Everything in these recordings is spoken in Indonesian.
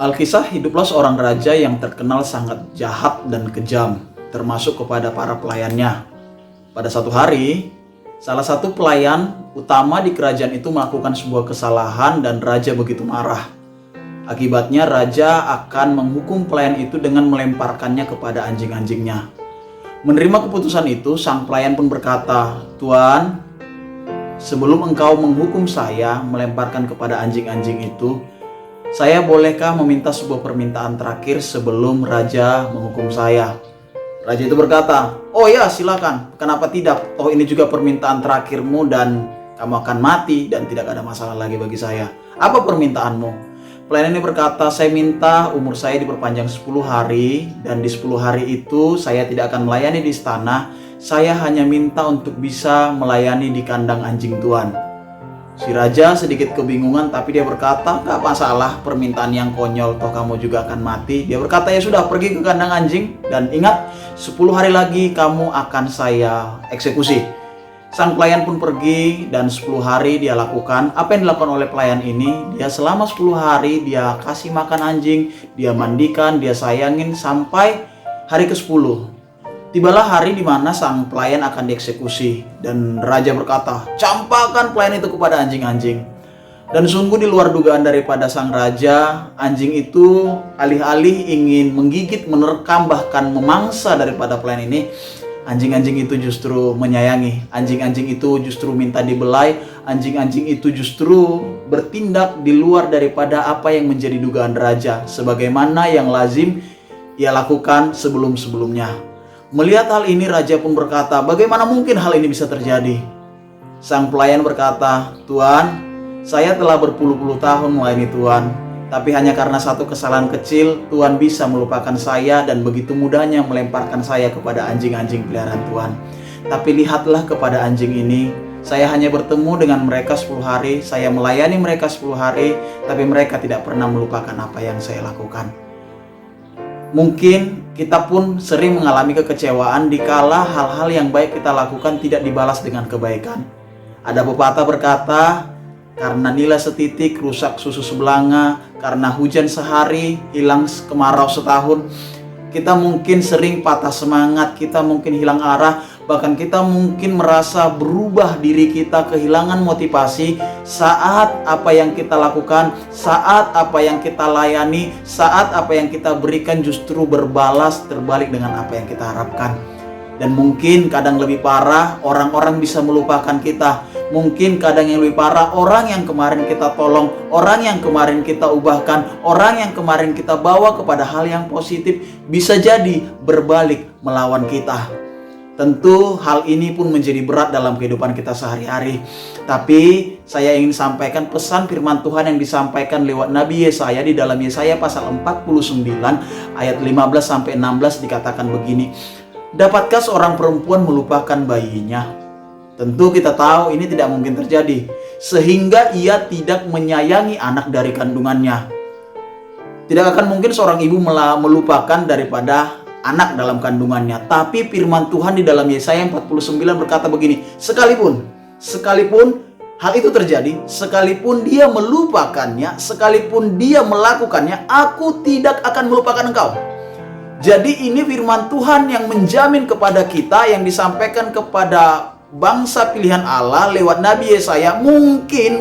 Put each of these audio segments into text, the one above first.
Alkisah hiduplah seorang raja yang terkenal sangat jahat dan kejam, termasuk kepada para pelayannya. Pada satu hari, salah satu pelayan utama di kerajaan itu melakukan sebuah kesalahan dan raja begitu marah. Akibatnya raja akan menghukum pelayan itu dengan melemparkannya kepada anjing-anjingnya. Menerima keputusan itu, sang pelayan pun berkata, "Tuan, sebelum engkau menghukum saya melemparkan kepada anjing-anjing itu, saya bolehkah meminta sebuah permintaan terakhir sebelum raja menghukum saya?" Raja itu berkata, "Oh ya, silakan. Kenapa tidak? Toh ini juga permintaan terakhirmu dan kamu akan mati dan tidak ada masalah lagi bagi saya. Apa permintaanmu?" Pelayan ini berkata, "Saya minta umur saya diperpanjang 10 hari dan di 10 hari itu saya tidak akan melayani di istana. Saya hanya minta untuk bisa melayani di kandang anjing Tuan." Si raja sedikit kebingungan, tapi dia berkata, "Gak masalah, permintaan yang konyol, toh kamu juga akan mati." Dia berkata, "Ya sudah, pergi ke kandang anjing dan ingat, 10 hari lagi kamu akan saya eksekusi." Sang pelayan pun pergi dan 10 hari dia lakukan. Apa yang dilakukan oleh pelayan ini? Dia selama 10 hari dia kasih makan anjing, dia mandikan, dia sayangin sampai hari ke-10. Tibalah hari di mana sang pelayan akan dieksekusi dan raja berkata, "Campakkan pelayan itu kepada anjing-anjing." Dan sungguh di luar dugaan daripada sang raja, anjing itu alih-alih ingin menggigit, menerkam, bahkan memangsa daripada pelayan ini, anjing-anjing itu justru menyayangi. Anjing-anjing itu justru minta dibelai. Anjing-anjing itu justru bertindak di luar daripada apa yang menjadi dugaan raja, sebagaimana yang lazim ia lakukan sebelum-sebelumnya. Melihat hal ini, raja pun berkata, "Bagaimana mungkin hal ini bisa terjadi?" Sang pelayan berkata, "Tuan, saya telah berpuluh-puluh tahun melayani Tuan, tapi hanya karena satu kesalahan kecil, Tuan bisa melupakan saya dan begitu mudahnya melemparkan saya kepada anjing-anjing peliharaan Tuan. Tapi lihatlah kepada anjing ini, saya hanya bertemu dengan mereka 10 hari, saya melayani mereka 10 hari, tapi mereka tidak pernah melupakan apa yang saya lakukan." Mungkin kita pun sering mengalami kekecewaan dikala hal-hal yang baik kita lakukan tidak dibalas dengan kebaikan. Ada pepatah berkata, "Karena nila setitik rusak susu sebelanga, karena hujan sehari hilang kemarau setahun." Kita mungkin sering patah semangat, kita mungkin hilang arah, bahkan kita mungkin merasa berubah diri kita, kehilangan motivasi saat apa yang kita lakukan, saat apa yang kita layani, saat apa yang kita berikan justru berbalas terbalik dengan apa yang kita harapkan. Dan mungkin kadang lebih parah, orang-orang bisa melupakan kita. Mungkin kadang yang lebih parah, orang yang kemarin kita tolong, orang yang kemarin kita ubahkan, orang yang kemarin kita bawa kepada hal yang positif, bisa jadi berbalik melawan kita. Tentu hal ini pun menjadi berat dalam kehidupan kita sehari-hari. Tapi saya ingin sampaikan pesan firman Tuhan yang disampaikan lewat Nabi Yesaya di dalam Yesaya pasal 49 ayat 15-16 dikatakan begini, "Dapatkah seorang perempuan melupakan bayinya?" Tentu kita tahu ini tidak mungkin terjadi, sehingga ia tidak menyayangi anak dari kandungannya. Tidak akan mungkin seorang ibu melupakan daripada anak dalam kandungannya. Tapi firman Tuhan di dalam Yesaya 49 berkata begini, sekalipun hal itu terjadi, sekalipun dia melupakannya, sekalipun dia melakukannya, aku tidak akan melupakan engkau. Jadi ini firman Tuhan yang menjamin kepada kita, yang disampaikan kepada bangsa pilihan Allah lewat Nabi Yesaya. Mungkin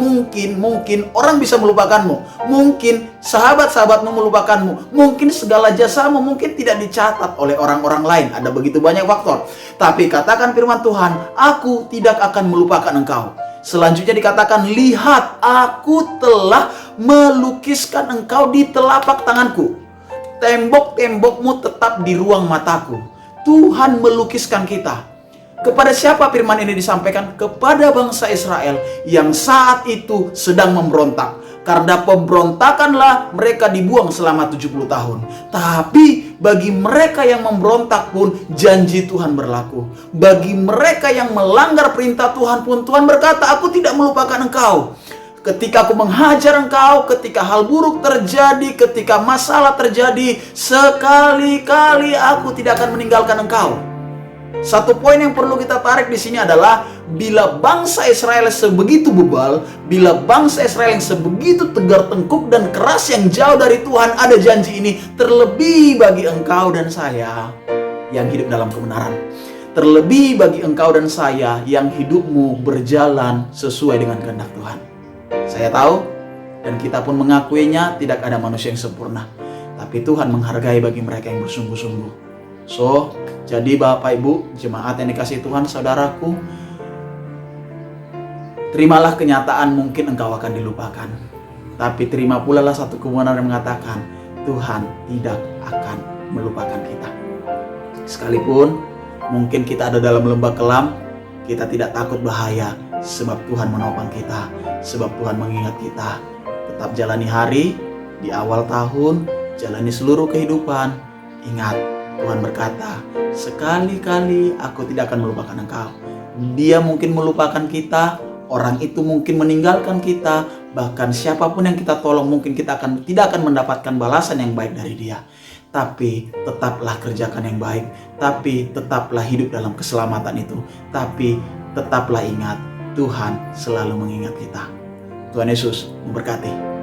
orang bisa melupakanmu, mungkin sahabat-sahabatmu melupakanmu, mungkin segala jasamu mungkin tidak dicatat oleh orang-orang lain. Ada begitu banyak faktor. Tapi katakan firman Tuhan, aku tidak akan melupakan engkau. Selanjutnya dikatakan, lihat, aku telah melukiskan engkau di telapak tanganku. Tembok-tembokmu tetap di ruang mataku. Tuhan melukiskan kita. Kepada siapa firman ini disampaikan? Kepada bangsa Israel yang saat itu sedang memberontak. Karena pemberontakanlah mereka dibuang selama 70 tahun. Tapi bagi mereka yang memberontak pun janji Tuhan berlaku. Bagi mereka yang melanggar perintah Tuhan pun Tuhan berkata, aku tidak melupakan engkau. Ketika aku menghajar engkau, ketika hal buruk terjadi, ketika masalah terjadi, sekali-kali aku tidak akan meninggalkan engkau. Satu poin yang perlu kita tarik di sini adalah bila bangsa Israel sebegitu bebal, bila bangsa Israel yang sebegitu tegar tengkuk dan keras yang jauh dari Tuhan, ada janji ini, terlebih bagi engkau dan saya yang hidup dalam kebenaran. Terlebih bagi engkau dan saya yang hidupmu berjalan sesuai dengan kehendak Tuhan. Saya tahu dan kita pun mengakuinya, tidak ada manusia yang sempurna. Tapi Tuhan menghargai bagi mereka yang bersungguh-sungguh. So, jadi Bapak Ibu, jemaat yang dikasihi Tuhan, saudaraku, terimalah kenyataan mungkin engkau akan dilupakan. Tapi terima pula lah satu kebenaran yang mengatakan, Tuhan tidak akan melupakan kita. Sekalipun mungkin kita ada dalam lembah kelam, kita tidak takut bahaya, sebab Tuhan menopang kita, sebab Tuhan mengingat kita. Tetap jalani hari, di awal tahun, jalani seluruh kehidupan. Ingat, Tuhan berkata, sekali-kali aku tidak akan melupakan engkau. Dia mungkin melupakan kita, orang itu mungkin meninggalkan kita, bahkan siapapun yang kita tolong mungkin kita tidak akan mendapatkan balasan yang baik dari dia. Tapi tetaplah kerjakan yang baik, tapi tetaplah hidup dalam keselamatan itu, tapi tetaplah ingat, Tuhan selalu mengingat kita. Tuhan Yesus memberkati.